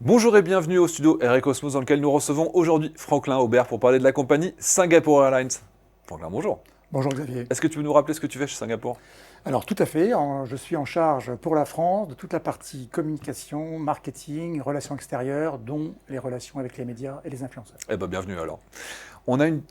Bonjour et bienvenue au studio Air et Cosmos dans lequel nous recevons aujourd'hui Franklin Aubert pour parler de la compagnie Singapore Airlines. Franklin, bonjour. Bonjour Xavier. Est-ce que tu peux nous rappeler ce que tu fais chez Singapour? Alors tout à fait, je suis en charge pour la France de toute la partie communication, marketing, relations extérieures, dont les relations avec les médias et les influenceurs. Eh bien, bienvenue alors. On a une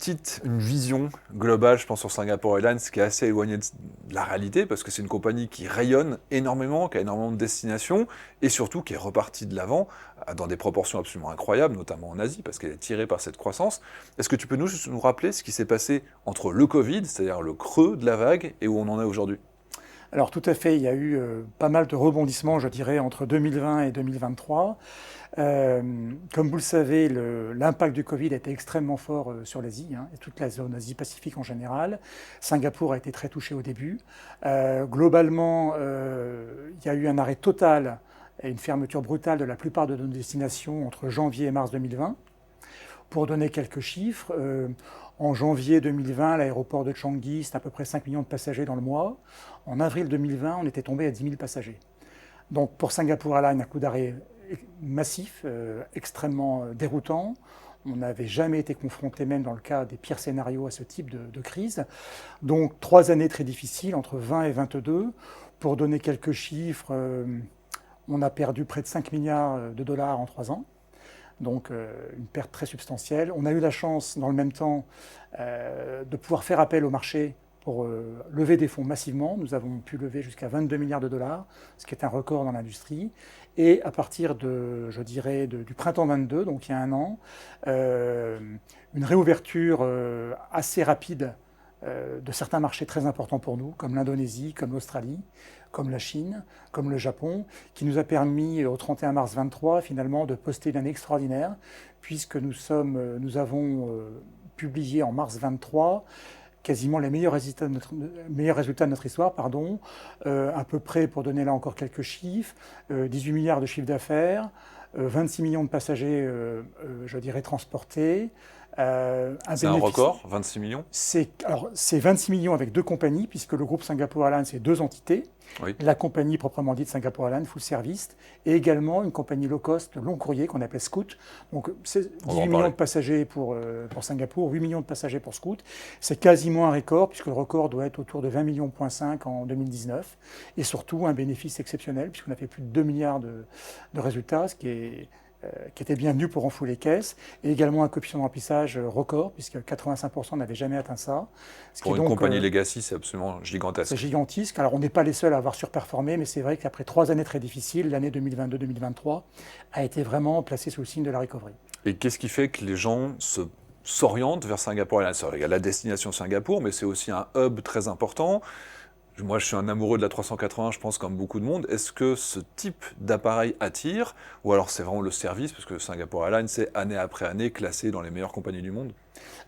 vision globale, je pense, sur Singapore Airlines qui est assez éloignée de la réalité parce que c'est une compagnie qui rayonne énormément, qui a énormément de destinations et surtout qui est repartie de l'avant dans des proportions absolument incroyables, notamment en Asie parce qu'elle est tirée par cette croissance. Est-ce que tu peux nous rappeler ce qui s'est passé entre le Covid, c'est-à-dire le creux de la vague, et où on en est aujourd'hui? Alors tout à fait, il y a eu pas mal de rebondissements, je dirais, entre 2020 et 2023. Comme vous le savez, l'impact du Covid a été extrêmement fort sur l'Asie, et toute la zone Asie-Pacifique en général. Singapour a été très touché au début. Globalement, il y a eu un arrêt total et une fermeture brutale de la plupart de nos destinations entre janvier et mars 2020. Pour donner quelques chiffres, en janvier 2020, l'aéroport de Changi, c'est à peu près 5 millions de passagers dans le mois. En avril 2020, on était tombé à 10 000 passagers. Donc pour Singapore Airlines, un coup d'arrêt massif, extrêmement déroutant. On n'avait jamais été confronté, même dans le cas des pires scénarios, à ce type de crise. Donc 3 années très difficiles, entre 20 et 22. Pour donner quelques chiffres, on a perdu près de 5 milliards de dollars en 3 ans. Donc une perte très substantielle. On a eu la chance, dans le même temps, de pouvoir faire appel au marché pour lever des fonds massivement. Nous avons pu lever jusqu'à 22 milliards de dollars, ce qui est un record dans l'industrie. Et à partir de, je dirais, du printemps 22, donc il y a un an, une réouverture assez rapide de certains marchés très importants pour nous, comme l'Indonésie, comme l'Australie, comme la Chine, comme le Japon, qui nous a permis au 31 mars 23 finalement de poster une année extraordinaire, puisque nous avons publié en mars 23 quasiment les meilleurs résultats de notre histoire, à peu près, pour donner là encore quelques chiffres, 18 milliards de chiffre d'affaires, 26 millions de passagers, je dirais, transportés. C'est un record, 26 millions? C'est 26 millions avec 2 compagnies, puisque le groupe Singapore Airlines, c'est 2 entités. Oui. La compagnie proprement dite Singapore Airlines, full service, et également une compagnie low cost, long courrier, qu'on appelle Scoot. Donc c'est 18 millions de passagers pour Singapour, 8 millions de passagers pour Scoot. C'est quasiment un record, puisque le record doit être autour de 20,5 millions en 2019. Et surtout un bénéfice exceptionnel, puisqu'on a fait plus de 2 milliards de résultats, ce qui était bienvenu pour renflouer les caisses, et également un coefficient de remplissage record, puisque 85% n'avaient jamais atteint ça. Pour une compagnie legacy, c'est absolument gigantesque. C'est gigantesque. Alors on n'est pas les seuls à avoir surperformé, mais c'est vrai qu'après 3 années très difficiles, l'année 2022-2023 a été vraiment placée sous le signe de la recovery. Et qu'est-ce qui fait que les gens s'orientent vers Singapour Airlines? Il y a la destination Singapour, mais c'est aussi un hub très important. Moi, je suis un amoureux de la 380, je pense, comme beaucoup de monde. Est-ce que ce type d'appareil attire? Ou alors c'est vraiment le service? Parce que Singapore Airlines, c'est année après année classé dans les meilleures compagnies du monde.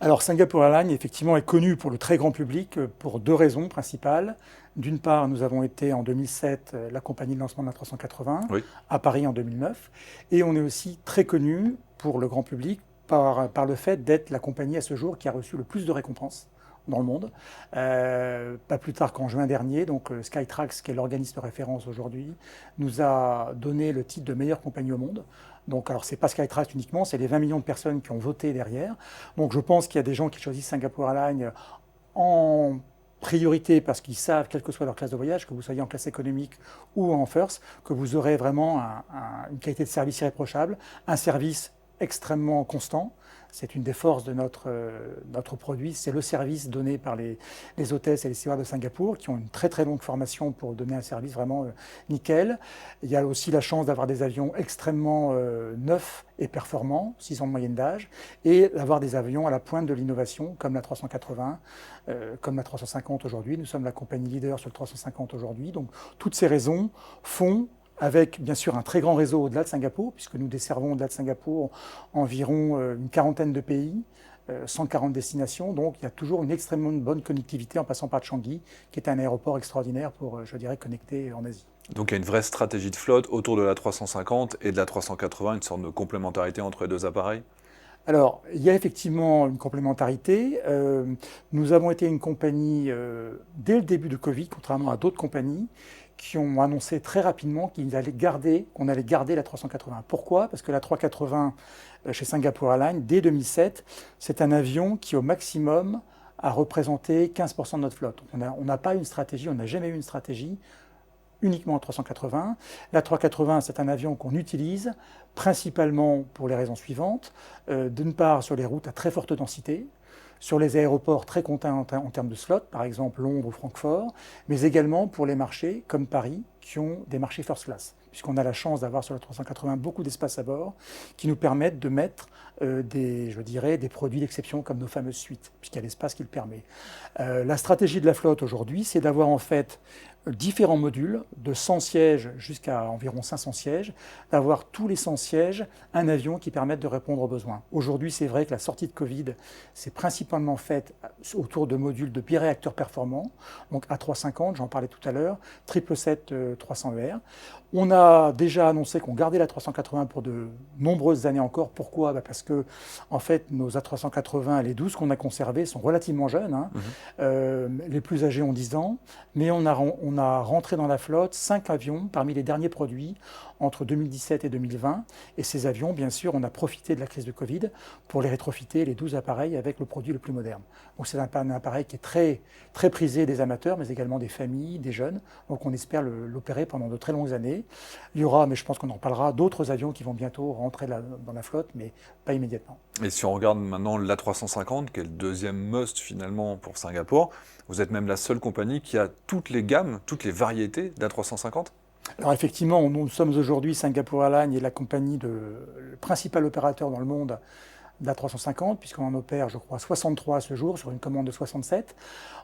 Alors Singapore Airlines, effectivement, est connu pour le très grand public pour 2 raisons principales. D'une part, nous avons été en 2007 la compagnie de lancement de la 380, Oui. à Paris en 2009. Et on est aussi très connu pour le grand public par le fait d'être la compagnie à ce jour qui a reçu le plus de récompenses dans le monde. Pas plus tard qu'en juin dernier, donc Skytrax, qui est l'organisme de référence aujourd'hui, nous a donné le titre de meilleure compagnie au monde. Donc, alors, c'est pas Skytrax uniquement, c'est les 20 millions de personnes qui ont voté derrière. Donc, je pense qu'il y a des gens qui choisissent Singapore Airlines en priorité parce qu'ils savent, quelle que soit leur classe de voyage, que vous soyez en classe économique ou en first, que vous aurez vraiment une qualité de service irréprochable, un service extrêmement constant. C'est une des forces de notre produit, c'est le service donné par les hôtesses et les stewards de Singapour qui ont une très très longue formation pour donner un service vraiment nickel. Il y a aussi la chance d'avoir des avions extrêmement neufs et performants, 6 ans de moyenne d'âge, et d'avoir des avions à la pointe de l'innovation comme la 380, comme la 350 aujourd'hui. Nous sommes la compagnie leader sur le 350 aujourd'hui. Donc toutes ces raisons font, avec bien sûr un très grand réseau au-delà de Singapour, puisque nous desservons au-delà de Singapour environ une quarantaine de pays, 140 destinations, donc il y a toujours une extrêmement bonne connectivité en passant par Changi, qui est un aéroport extraordinaire pour, je dirais, connecter en Asie. Donc il y a une vraie stratégie de flotte autour de la 350 et de la 380, une sorte de complémentarité entre les deux appareils? Alors, il y a effectivement une complémentarité. Nous avons été une compagnie, dès le début du Covid, contrairement à d'autres compagnies, qui ont annoncé très rapidement qu'on allait garder la 380. Pourquoi? Parce que la 380 chez Singapore Airlines, dès 2007, c'est un avion qui au maximum a représenté 15% de notre flotte. On n'a pas une stratégie, on n'a jamais eu une stratégie uniquement en 380. La 380, c'est un avion qu'on utilise principalement pour les raisons suivantes. D'une part, sur les routes à très forte densité, sur les aéroports très contraints en termes de slots, par exemple Londres ou Francfort, mais également pour les marchés comme Paris, qui ont des marchés first class, puisqu'on a la chance d'avoir sur la 380 beaucoup d'espace à bord, qui nous permettent de mettre des produits d'exception comme nos fameuses suites, puisqu'il y a l'espace qui le permet. La stratégie de la flotte aujourd'hui, c'est d'avoir en fait différents modules, de 100 sièges jusqu'à environ 500 sièges, d'avoir tous les 100 sièges, un avion qui permette de répondre aux besoins. Aujourd'hui, c'est vrai que la sortie de Covid s'est principalement faite autour de modules de biréacteurs performants, donc A350, j'en parlais tout à l'heure, 777-300ER. On a déjà annoncé qu'on gardait la 380 pour de nombreuses années encore. Pourquoi? Parce que, en fait, nos A380, les 12 qu'on a conservés, sont relativement jeunes. Les plus âgés ont 10 ans, mais on a rentré dans la flotte 5 avions parmi les derniers produits entre 2017 et 2020. Et ces avions, bien sûr, on a profité de la crise de Covid pour les rétrofiter, les 12 appareils, avec le produit le plus moderne. Donc c'est un appareil qui est très, très prisé des amateurs, mais également des familles, des jeunes. Donc on espère l'opérer pendant de très longues années. Il y aura, mais je pense qu'on en parlera, d'autres avions qui vont bientôt rentrer dans la flotte, mais pas immédiatement. Et si on regarde maintenant l'A350, qui est le deuxième must finalement pour Singapour, vous êtes même la seule compagnie qui a toutes les gammes, toutes les variétés d'A350? Alors effectivement, nous sommes aujourd'hui, Singapore Airlines est le principal opérateur dans le monde de la 350, puisqu'on en opère, je crois, 63 à ce jour, sur une commande de 67.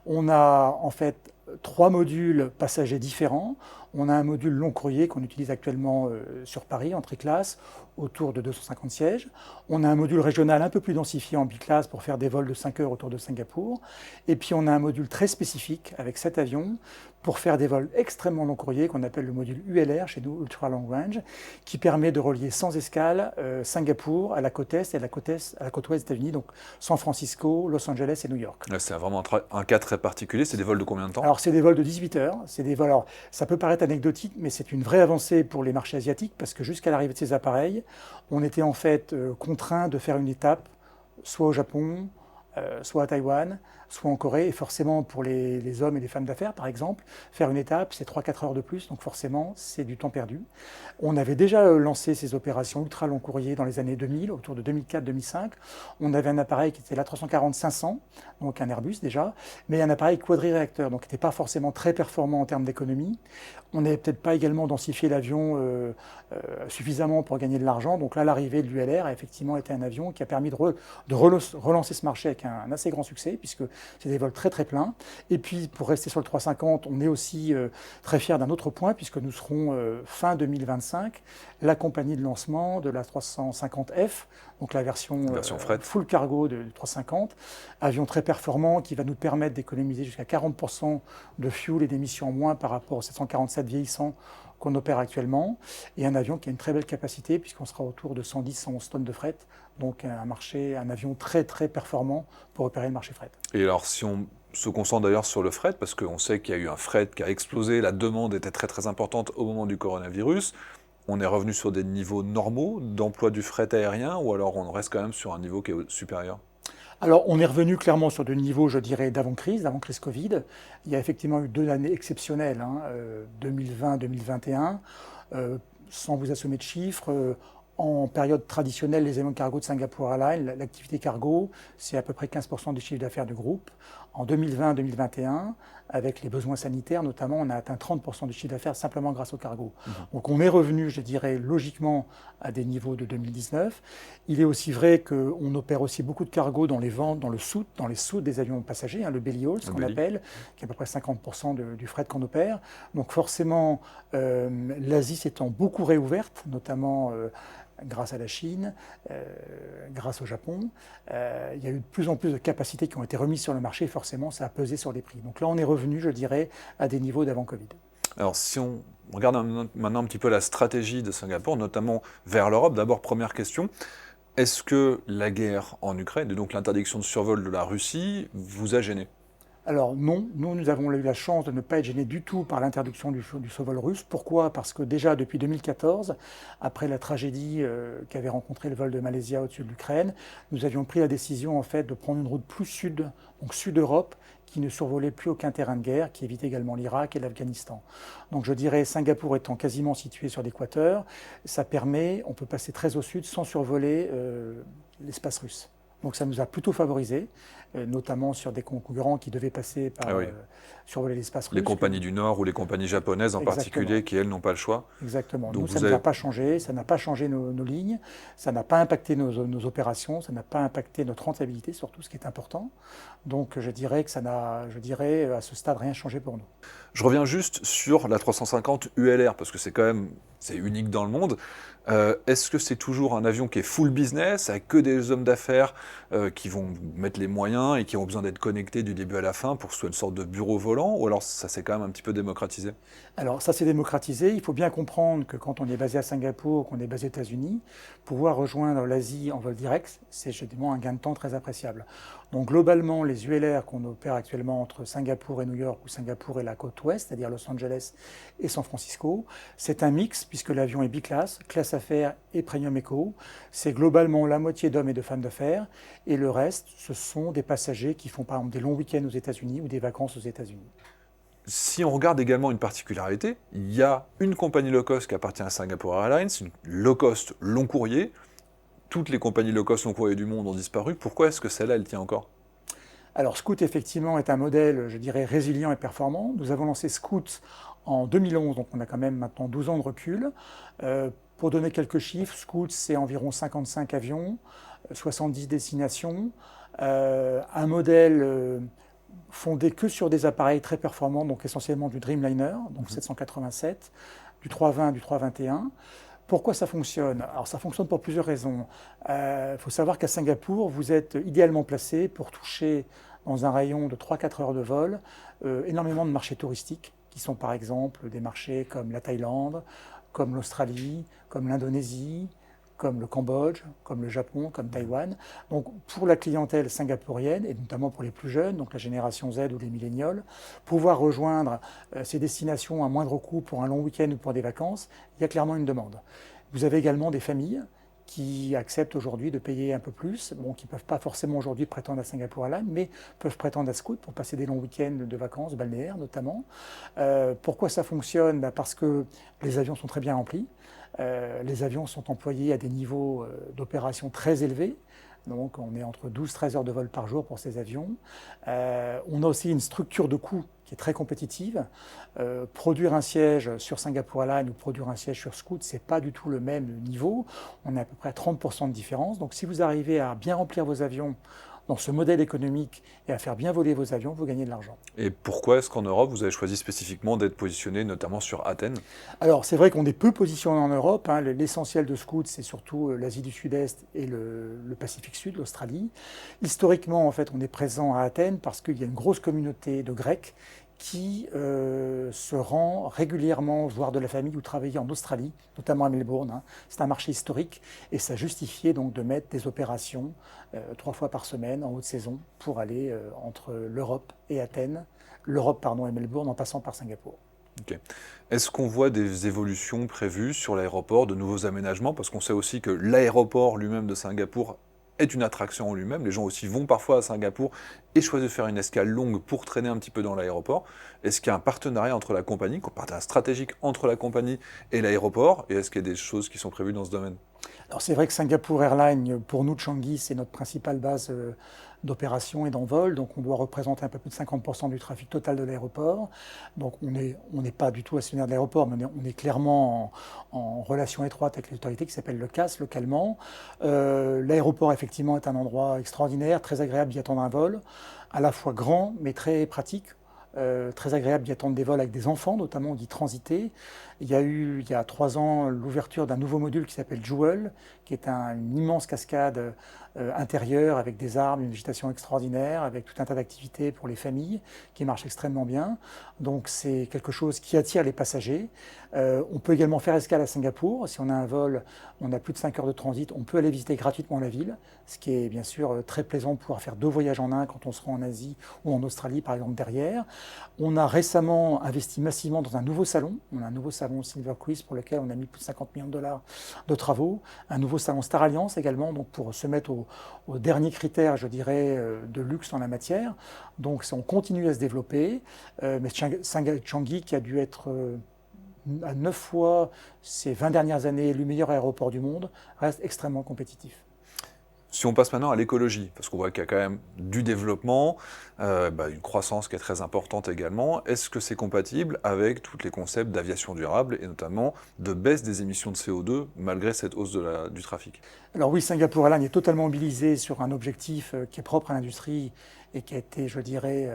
On a en fait 3 modules passagers différents. On a un module long courrier qu'on utilise actuellement sur Paris, en triclasse, autour de 250 sièges. On a un module régional un peu plus densifié en biclasse pour faire des vols de 5 heures autour de Singapour. Et puis on a un module très spécifique avec 7 avions pour faire des vols extrêmement long courrier qu'on appelle le module ULR, chez nous, Ultra Long Range, qui permet de relier sans escale Singapour à la côte est et à la côte ouest des États-Unis, donc San Francisco, Los Angeles et New York. C'est vraiment un cas très particulier. C'est des vols de combien de temps? Alors c'est des vols de 18 heures. C'est des vols, alors, ça peut paraître anecdotique, mais c'est une vraie avancée pour les marchés asiatiques parce que jusqu'à l'arrivée de ces appareils, on était en fait contraint de faire une étape soit au Japon, soit à Taïwan, soit en Corée. Et forcément, pour les hommes et les femmes d'affaires, par exemple, faire une étape, c'est 3-4 heures de plus. Donc forcément, c'est du temps perdu. On avait déjà lancé ces opérations ultra long courrier dans les années 2000, autour de 2004-2005. On avait un appareil qui était l'A340-500, donc un Airbus déjà, mais un appareil quadriréacteur, donc qui n'était pas forcément très performant en termes d'économie. On n'avait peut-être pas également densifié l'avion suffisamment pour gagner de l'argent. Donc là, l'arrivée de l'ULR a effectivement été un avion qui a permis de relancer ce marché avec un assez grand succès, puisque c'est des vols très très pleins. Et puis, pour rester sur le 350, on est aussi très fiers d'un autre point, puisque nous serons fin 2025 la compagnie de lancement de la 350F, donc la version fret. Full cargo de 350, avion très performant qui va nous permettre d'économiser jusqu'à 40% de fuel et d'émissions en moins par rapport aux 747 vieillissants qu'on opère actuellement, et un avion qui a une très belle capacité puisqu'on sera autour de 110-111 tonnes de fret, donc un avion très très performant pour opérer le marché fret. Et alors si on se concentre d'ailleurs sur le fret, parce qu'on sait qu'il y a eu un fret qui a explosé, la demande était très très importante au moment du coronavirus, on est revenu sur des niveaux normaux d'emploi du fret aérien, ou alors on reste quand même sur un niveau qui est supérieur? Alors, on est revenu clairement sur des niveaux, je dirais, d'avant-crise Covid. Il y a effectivement eu 2 années exceptionnelles, 2020-2021. Sans vous assommer de chiffres, en période traditionnelle, les avions de cargo de Singapore Airlines, l'activité cargo, c'est à peu près 15% du chiffre d'affaires du groupe. En 2020-2021, avec les besoins sanitaires notamment, on a atteint 30% du chiffre d'affaires simplement grâce au cargo. Donc on est revenu, je dirais, logiquement à des niveaux de 2019. Il est aussi vrai qu'on opère aussi beaucoup de cargo dans les ventes, dans les soutes des avions passagers, le belly hold, ce qu'on appelle, qui est à peu près 50% du fret qu'on opère. Donc forcément, l'Asie s'étant beaucoup réouverte, notamment grâce à la Chine, grâce au Japon, il y a eu de plus en plus de capacités qui ont été remises sur le marché, et forcément ça a pesé sur les prix. Donc là on est revenu, je dirais, à des niveaux d'avant Covid. Alors si on regarde maintenant un petit peu la stratégie de Singapour, notamment vers l'Europe, d'abord première question, est-ce que la guerre en Ukraine et donc l'interdiction de survol de la Russie vous a gêné? Alors non, nous avons eu la chance de ne pas être gênés du tout par l'interdiction du survol russe. Pourquoi? Parce que déjà depuis 2014, après la tragédie qu'avait rencontré le vol de Malaysia au-dessus de l'Ukraine, nous avions pris la décision en fait de prendre une route plus sud, donc sud-Europe, qui ne survolait plus aucun terrain de guerre, qui évite également l'Irak et l'Afghanistan. Donc je dirais, Singapour étant quasiment situé sur l'équateur, ça permet, on peut passer très au sud sans survoler l'espace russe. Donc ça nous a plutôt favorisé, notamment sur des concurrents qui devaient passer par survoler l'espace russe. Les compagnies du Nord ou les compagnies japonaises en particulier, qui elles n'ont pas le choix. Exactement. Donc nous, ça ne nous a pas changé, ça n'a pas changé nos lignes, ça n'a pas impacté nos opérations, ça n'a pas impacté notre rentabilité, surtout ce qui est important. Donc je dirais que ça n'a, à ce stade, rien changé pour nous. Je reviens juste sur la 350 ULR, parce que c'est quand même, c'est unique dans le monde. Est-ce que c'est toujours un avion qui est full business, avec que des hommes d'affaires qui vont mettre les moyens et qui ont besoin d'être connectés du début à la fin pour que ce soit une sorte de bureau volant, ou alors ça s'est quand même un petit peu démocratisé? Alors ça s'est démocratisé, il faut bien comprendre que quand on est basé à Singapour, qu'on est basé aux États-Unis, pouvoir rejoindre l'Asie en vol direct, c'est justement un gain de temps très appréciable. Donc globalement, les ULR qu'on opère actuellement entre Singapour et New York, ou Singapour et la côte ouest, c'est-à-dire Los Angeles et San Francisco, c'est un mix puisque l'avion est biclasse, classe affaires et premium eco. C'est globalement la moitié d'hommes et de femmes d'affaires, et le reste, ce sont des passagers qui font par exemple des longs week-ends aux États-Unis ou des vacances aux États-Unis. Si on regarde également une particularité, il y a une compagnie low cost qui appartient à Singapore Airlines, une low cost long courrier. Toutes les compagnies low cost long courrier du monde ont disparu. Pourquoi est-ce que celle-là, elle tient encore? Alors Scoot, effectivement, est un modèle, je dirais, résilient et performant. Nous avons lancé Scoot en 2011, donc on a quand même maintenant 12 ans de recul. Pour donner quelques chiffres, Scoot, c'est environ 55 avions, 70 destinations, un modèle fondé que sur des appareils très performants, donc essentiellement du Dreamliner, donc 787, du 320, du 321. Pourquoi ça fonctionne? Alors ça fonctionne pour plusieurs raisons. Faut savoir qu'à Singapour, vous êtes idéalement placé pour toucher dans un rayon de 3-4 heures de vol énormément de marchés touristiques, qui sont par exemple des marchés comme la Thaïlande, comme l'Australie, comme l'Indonésie, comme le Cambodge, comme le Japon, comme Taïwan. Donc pour la clientèle singapourienne, et notamment pour les plus jeunes, donc la génération Z ou les millénials, pouvoir rejoindre ces destinations à moindre coût pour un long week-end ou pour des vacances, il y a clairement une demande. Vous avez également des familles qui acceptent aujourd'hui de payer un peu plus, bon, qui ne peuvent pas forcément aujourd'hui prétendre à Singapour Airlines, mais peuvent prétendre à Scoot pour passer des longs week-ends de vacances, balnéaires notamment. Pourquoi ça fonctionne? Parce que les avions sont très bien remplis. Les avions sont employés à des niveaux d'opération très élevés. Donc on est entre 12-13 heures de vol par jour pour ces avions. On a aussi une structure de coût qui est très compétitive. Produire un siège sur Singapore Airlines ou produire un siège sur Scoot, ce n'est pas du tout le même niveau. On est à peu près à 30% de différence. Donc si vous arrivez à bien remplir vos avions dans ce modèle économique et à faire bien voler vos avions, vous gagnez de l'argent. Et pourquoi est-ce qu'en Europe, vous avez choisi spécifiquement d'être positionné notamment sur Athènes? Alors c'est vrai qu'on est peu positionné en Europe. L'essentiel de Scoot, c'est surtout l'Asie du Sud-Est et le Pacifique Sud, l'Australie. Historiquement, en fait, on est présent à Athènes parce qu'il y a une grosse communauté de Grecs qui se rend régulièrement voir de la famille ou travailler en Australie, notamment à Melbourne. C'est un marché historique et ça justifiait donc de mettre des opérations 3 fois par semaine en haute saison pour aller entre l'Europe et Athènes, l'Europe pardon et Melbourne en passant par Singapour. Okay. Est-ce qu'on voit des évolutions prévues sur l'aéroport, de nouveaux aménagements? Parce qu'on sait aussi que l'aéroport lui-même de Singapour est une attraction en lui-même. Les gens aussi vont parfois à Singapour et choisissent de faire une escale longue pour traîner un petit peu dans l'aéroport. Est-ce qu'il y a un partenariat entre la compagnie, un partenariat stratégique entre la compagnie et l'aéroport? Et est-ce qu'il y a des choses qui sont prévues dans ce domaine? Alors c'est vrai que Singapore Airlines, pour nous, Changi, c'est notre principale base d'opération et d'envol. Donc on doit représenter un peu plus de 50% du trafic total de l'aéroport. Donc on n'est pas du tout actionnaire de l'aéroport, mais on est clairement en relation étroite avec les autorités qui s'appellent le CAS localement. L'aéroport effectivement est un endroit extraordinaire, très agréable d'y attendre un vol, à la fois grand mais très pratique. Très agréable d'y attendre des vols avec des enfants, notamment d'y transiter. Il y a eu, il y a 3 ans, l'ouverture d'un nouveau module qui s'appelle Jewel, qui est une immense cascade intérieur avec des arbres, une végétation extraordinaire, avec tout un tas d'activités pour les familles qui marchent extrêmement bien. Donc c'est quelque chose qui attire les passagers. On peut également faire escale à Singapour. Si on a un vol, on a plus de 5 heures de transit, on peut aller visiter gratuitement la ville, ce qui est bien sûr très plaisant de pouvoir faire 2 voyages en un quand on se rend en Asie ou en Australie par exemple derrière. On a récemment investi massivement dans un nouveau salon. On a un nouveau salon Silver Cruise pour lequel on a mis plus de 50 millions de dollars de travaux. Un nouveau salon Star Alliance également, donc pour se mettre aux derniers critères, je dirais, de luxe en la matière. Donc on continue à se développer. Mais Changi, qui a dû être à 9 fois ces 20 dernières années le meilleur aéroport du monde, reste extrêmement compétitif. Si on passe maintenant à l'écologie, parce qu'on voit qu'il y a quand même du développement, une croissance qui est très importante également, est-ce que c'est compatible avec tous les concepts d'aviation durable et notamment de baisse des émissions de CO2 malgré cette hausse du trafic? Alors oui, Singapour Airlines est totalement mobilisé sur un objectif qui est propre à l'industrie et qui a été, je dirais,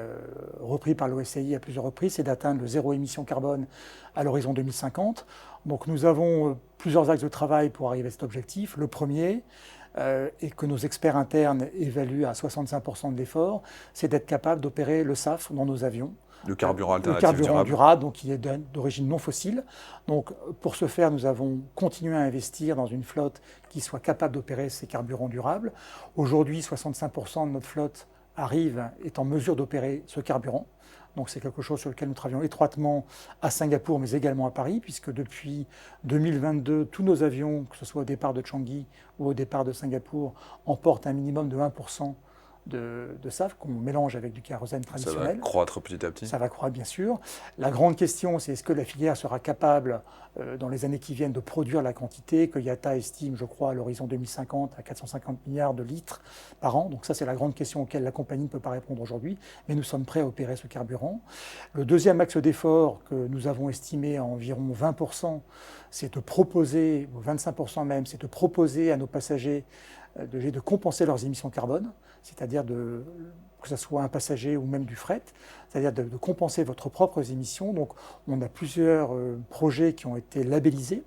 repris par l'OSCI à plusieurs reprises, c'est d'atteindre le zéro émission carbone à l'horizon 2050. Donc nous avons plusieurs axes de travail pour arriver à cet objectif. Le premier, et que nos experts internes évaluent à 65% de l'effort, c'est d'être capable d'opérer le SAF dans nos avions. Le carburant Le alternatif carburant durable. durable, donc qui est d'origine non fossile. Donc pour ce faire, nous avons continué à investir dans une flotte qui soit capable d'opérer ces carburants durables. Aujourd'hui, 65% de notre flotte est en mesure d'opérer ce carburant. Donc c'est quelque chose sur lequel nous travaillons étroitement à Singapour, mais également à Paris, puisque depuis 2022, tous nos avions, que ce soit au départ de Changi ou au départ de Singapour, emportent un minimum de 1% de SAF qu'on mélange avec du kérosène traditionnel. Ça va croître petit à petit. Ça va croître, bien sûr. La grande question, c'est est-ce que la filière sera capable, dans les années qui viennent, de produire la quantité que IATA estime, je crois, à l'horizon 2050 à 450 milliards de litres par an. Donc ça, c'est la grande question auquel la compagnie ne peut pas répondre aujourd'hui, mais nous sommes prêts à opérer ce carburant. Le deuxième axe d'effort que nous avons estimé à environ 20%, c'est de proposer, ou 25% même, c'est de proposer à nos passagers de compenser leurs émissions carbone, c'est-à-dire que ce soit un passager ou même du fret, c'est-à-dire de compenser votre propres émissions. Donc on a plusieurs projets qui ont été labellisés,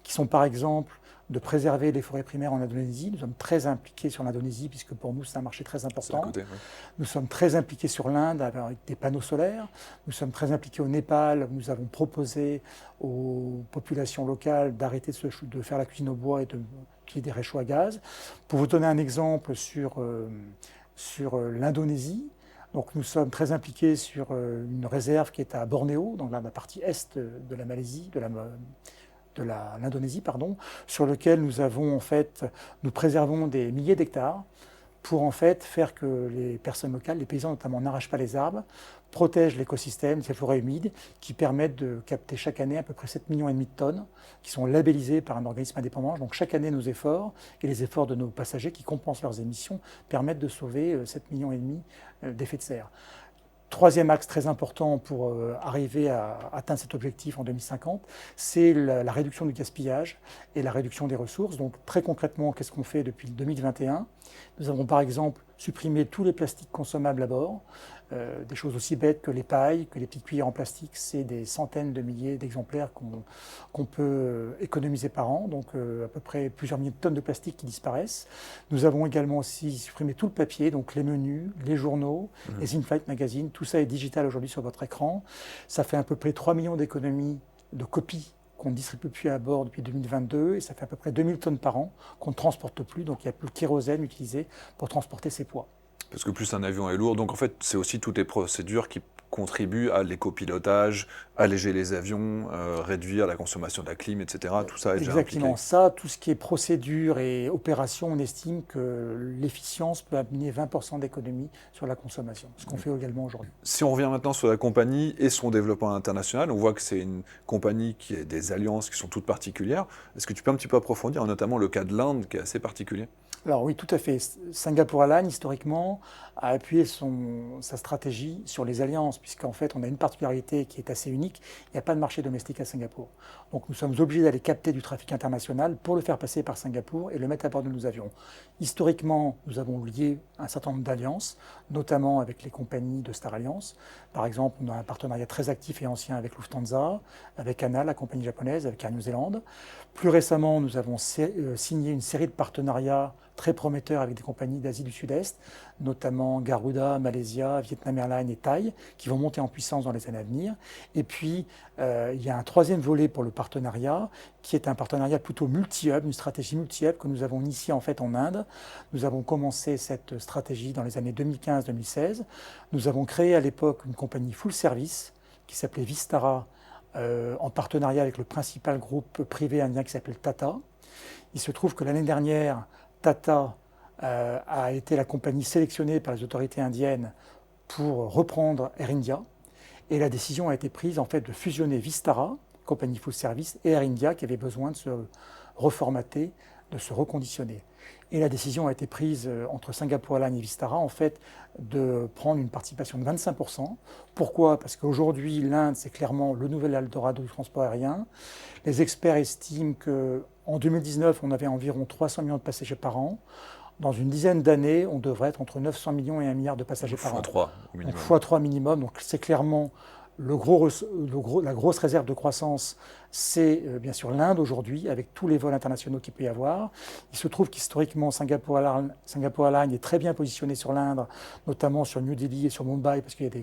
qui sont par exemple de préserver les forêts primaires en Indonésie. Nous sommes très impliqués sur l'Indonésie, puisque pour nous c'est un marché très important. Côté, ouais. Nous sommes très impliqués sur l'Inde avec des panneaux solaires. Nous sommes très impliqués au Népal. Nous avons proposé aux populations locales d'arrêter de faire la cuisine au bois et d'utiliser des réchauds à gaz. Pour vous donner un exemple sur l'Indonésie, donc nous sommes très impliqués sur une réserve qui est à Bornéo, dans la partie est de la Malaisie, de l'Indonésie, pardon, sur lequel nous préservons des milliers d'hectares pour en fait faire que les personnes locales, les paysans notamment, n'arrachent pas les arbres, protègent l'écosystème, ces forêts humides, qui permettent de capter chaque année à peu près 7,5 millions de tonnes, qui sont labellisées par un organisme indépendant. Donc chaque année, nos efforts et les efforts de nos passagers qui compensent leurs émissions permettent de sauver 7,5 millions d'effets de serre. Troisième axe très important pour arriver à atteindre cet objectif en 2050, c'est la réduction du gaspillage et la réduction des ressources. Donc très concrètement, qu'est-ce qu'on fait depuis 2021 ? Nous avons par exemple supprimé tous les plastiques consommables à bord, des choses aussi bêtes que les pailles, que les petites cuillères en plastique. C'est des centaines de milliers d'exemplaires qu'on peut économiser par an, donc à peu près plusieurs milliers de tonnes de plastique qui disparaissent. Nous avons également aussi supprimé tout le papier, donc les menus, les journaux, les in-flight magazines, tout ça est digital aujourd'hui sur votre écran. Ça fait à peu près 3 millions d'économies de copies qu'on ne distribue plus à bord depuis 2022, et ça fait à peu près 2000 tonnes par an qu'on ne transporte plus, donc il n'y a plus le kérosène utilisé pour transporter ces poids. Parce que plus un avion est lourd, donc en fait c'est aussi toutes les procédures qui contribuent à l'écopilotage, alléger les avions, réduire la consommation de la clim, etc. Tout ça est déjà impliqué. Exactement, ça, tout ce qui est procédure et opération, on estime que l'efficience peut amener 20% d'économie sur la consommation, ce qu'on fait également aujourd'hui. Si on revient maintenant sur la compagnie et son développement international, on voit que c'est une compagnie qui a des alliances qui sont toutes particulières. Est-ce que tu peux un petit peu approfondir, notamment le cas de l'Inde qui est assez particulier ? Alors oui, tout à fait. Singapour Airlines, historiquement, a appuyé sa stratégie sur les alliances, puisqu'en fait, on a une particularité qui est assez unique. Il n'y a pas de marché domestique à Singapour. Donc nous sommes obligés d'aller capter du trafic international pour le faire passer par Singapour et le mettre à bord de nos avions. Historiquement, nous avons lié un certain nombre d'alliances, notamment avec les compagnies de Star Alliance. Par exemple, on a un partenariat très actif et ancien avec Lufthansa, avec ANA, la compagnie japonaise, avec Air New Zealand. Plus récemment, nous avons signé une série de partenariats très prometteurs avec des compagnies d'Asie du Sud-Est, notamment Garuda, Malaysia, Vietnam Airlines et Thai, qui vont monter en puissance dans les années à venir. Et puis, il y a un troisième volet pour le partenariat, qui est un partenariat plutôt multi-hub, une stratégie multi-hub que nous avons initiée en fait en Inde. Nous avons commencé cette stratégie dans les années 2015-2016. Nous avons créé à l'époque une compagnie full service qui s'appelait Vistara, en partenariat avec le principal groupe privé indien qui s'appelle Tata. Il se trouve que l'année dernière, Tata a été la compagnie sélectionnée par les autorités indiennes pour reprendre Air India. Et la décision a été prise en fait de fusionner Vistara, compagnie full service, et Air India qui avait besoin de se reformater, de se reconditionner. Et la décision a été prise entre Singapore Airlines et Vistara en fait de prendre une participation de 25%. Pourquoi? Parce qu'aujourd'hui, l'Inde, c'est clairement le nouvel Eldorado du transport aérien. Les experts estiment qu'en 2019, on avait environ 300 millions de passagers par an. Dans une dizaine d'années, on devrait être entre 900 millions et 1 milliard de passagers par an. x3 au minimum. Donc x3 minimum. Donc c'est clairement la grosse réserve de croissance, c'est bien sûr l'Inde aujourd'hui, avec tous les vols internationaux qu'il peut y avoir. Il se trouve qu'historiquement, Singapore Airlines est très bien positionné sur l'Inde, notamment sur New Delhi et sur Mumbai, parce qu'il y a des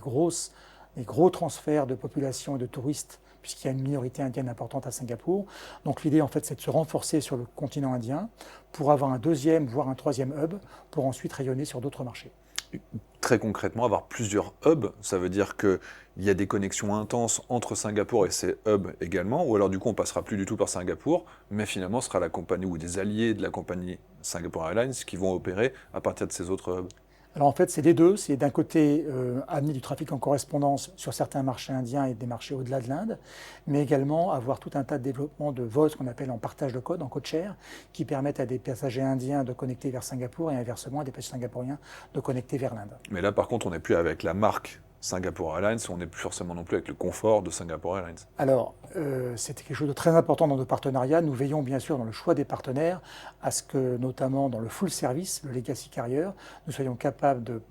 gros transferts de population et de touristes, puisqu'il y a une minorité indienne importante à Singapour. Donc l'idée, en fait, c'est de se renforcer sur le continent indien pour avoir un deuxième, voire un troisième hub, pour ensuite rayonner sur d'autres marchés. Très concrètement, avoir plusieurs hubs, ça veut dire qu'il y a des connexions intenses entre Singapour et ces hubs également, ou alors du coup on passera plus du tout par Singapour, mais finalement ce sera la compagnie ou des alliés de la compagnie Singapore Airlines qui vont opérer à partir de ces autres hubs. Alors en fait, c'est les deux. C'est d'un côté amener du trafic en correspondance sur certains marchés indiens et des marchés au-delà de l'Inde, mais également avoir tout un tas de développements de vols, ce qu'on appelle en partage de code, en code share, qui permettent à des passagers indiens de connecter vers Singapour et inversement à des passagers singapouriens de connecter vers l'Inde. Mais là par contre, on n'est plus avec la marque Singapore Airlines, on n'est plus forcément non plus avec le confort de Singapore Airlines. Alors, c'était quelque chose de très important dans nos partenariats. Nous veillons bien sûr dans le choix des partenaires à ce que, notamment dans le full service, le legacy carrier, nous soyons capables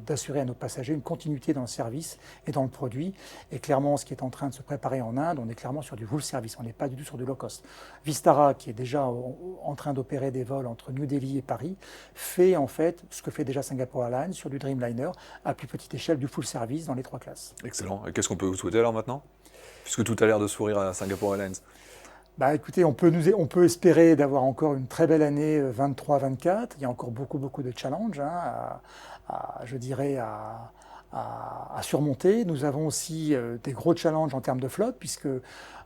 d'assurer à nos passagers une continuité dans le service et dans le produit. Et clairement, ce qui est en train de se préparer en Inde, on est clairement sur du full service, on n'est pas du tout sur du low cost. Vistara, qui est déjà en train d'opérer des vols entre New Delhi et Paris, fait en fait ce que fait déjà Singapore Airlines sur du Dreamliner à plus petite échelle du full service dans les 3 classes. Excellent. Et qu'est-ce qu'on peut vous souhaiter alors maintenant? Puisque tout a l'air de sourire à Singapore Airlines. Bah, écoutez, on peut espérer d'avoir encore une très belle année 23-24. Il y a encore beaucoup de challenges, je dirais, à surmonter. Nous avons aussi des gros challenges en termes de flotte, puisque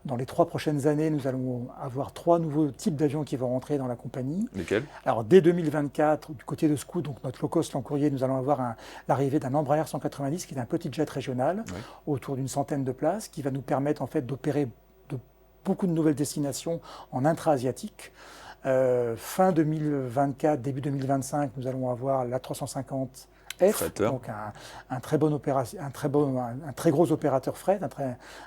dans les 3 prochaines années, nous allons avoir 3 nouveaux types d'avions qui vont rentrer dans la compagnie. Lesquels? Alors, dès 2024, du côté de Scoot, donc notre low-cost long courrier, nous allons avoir l'arrivée d'un Embraer 190, qui est un petit jet régional, Oui. autour d'une centaine de places, qui va nous permettre en fait d'opérer beaucoup de nouvelles destinations en intra-asiatique. Fin 2024, début 2025, nous allons avoir l'A350F, Freighter. donc un très gros opérateur fret,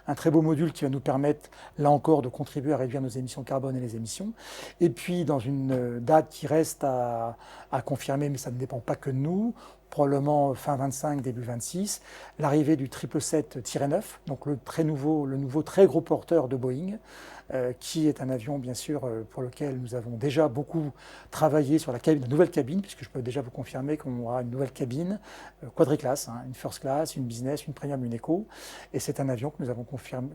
un très beau module qui va nous permettre, là encore, de contribuer à réduire nos émissions de carbone et les émissions. Et puis, dans une date qui reste à confirmer, mais ça ne dépend pas que de nous, probablement fin 25, début 26, l'arrivée du 777-9, donc le nouveau très gros porteur de Boeing, qui est un avion, bien sûr, pour lequel nous avons déjà beaucoup travaillé sur la nouvelle cabine, puisque je peux déjà vous confirmer qu'on aura une nouvelle cabine quadriclasse, une first class, une business, une premium, une eco. Et c'est un avion que nous avons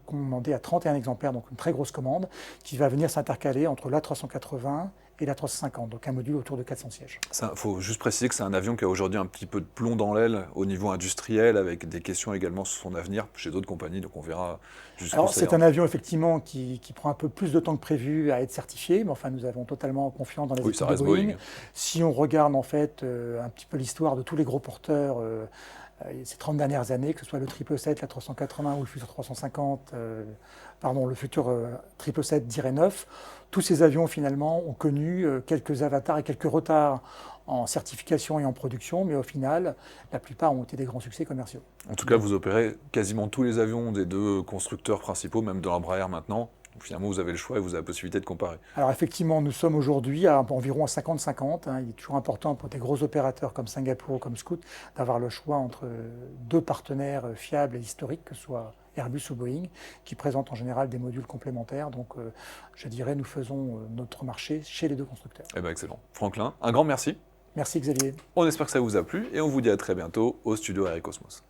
commandé à 31 exemplaires, donc une très grosse commande, qui va venir s'intercaler entre l'A380 et l'A350, donc un module autour de 400 sièges. Il faut juste préciser que c'est un avion qui a aujourd'hui un petit peu de plomb dans l'aile au niveau industriel, avec des questions également sur son avenir chez d'autres compagnies, donc on verra jusqu'où Alors ça c'est ira. un avion effectivement qui prend un peu plus de temps que prévu à être certifié, mais enfin nous avons totalement confiance dans les équipes ça de reste Boeing. Boeing. Si on regarde en fait un petit peu l'histoire de tous les gros porteurs ces 30 dernières années, que ce soit le 777, la 380 ou le futur 350, le futur 777-9, tous ces avions finalement ont connu quelques avatars et quelques retards en certification et en production, mais au final, la plupart ont été des grands succès commerciaux. En tout cas, vous opérez quasiment tous les avions des 2 constructeurs principaux, même de l'Embraer maintenant, finalement, vous avez le choix et vous avez la possibilité de comparer. Alors effectivement, nous sommes aujourd'hui à environ à 50-50. Il est toujours important pour des gros opérateurs comme Singapour ou comme Scoot d'avoir le choix entre deux partenaires fiables et historiques, que ce soit Airbus ou Boeing, qui présentent en général des modules complémentaires. Donc je dirais, nous faisons notre marché chez les deux constructeurs. Eh ben excellent. Franklin, un grand merci. Merci Xavier. On espère que ça vous a plu et on vous dit à très bientôt au studio Aerocosmos.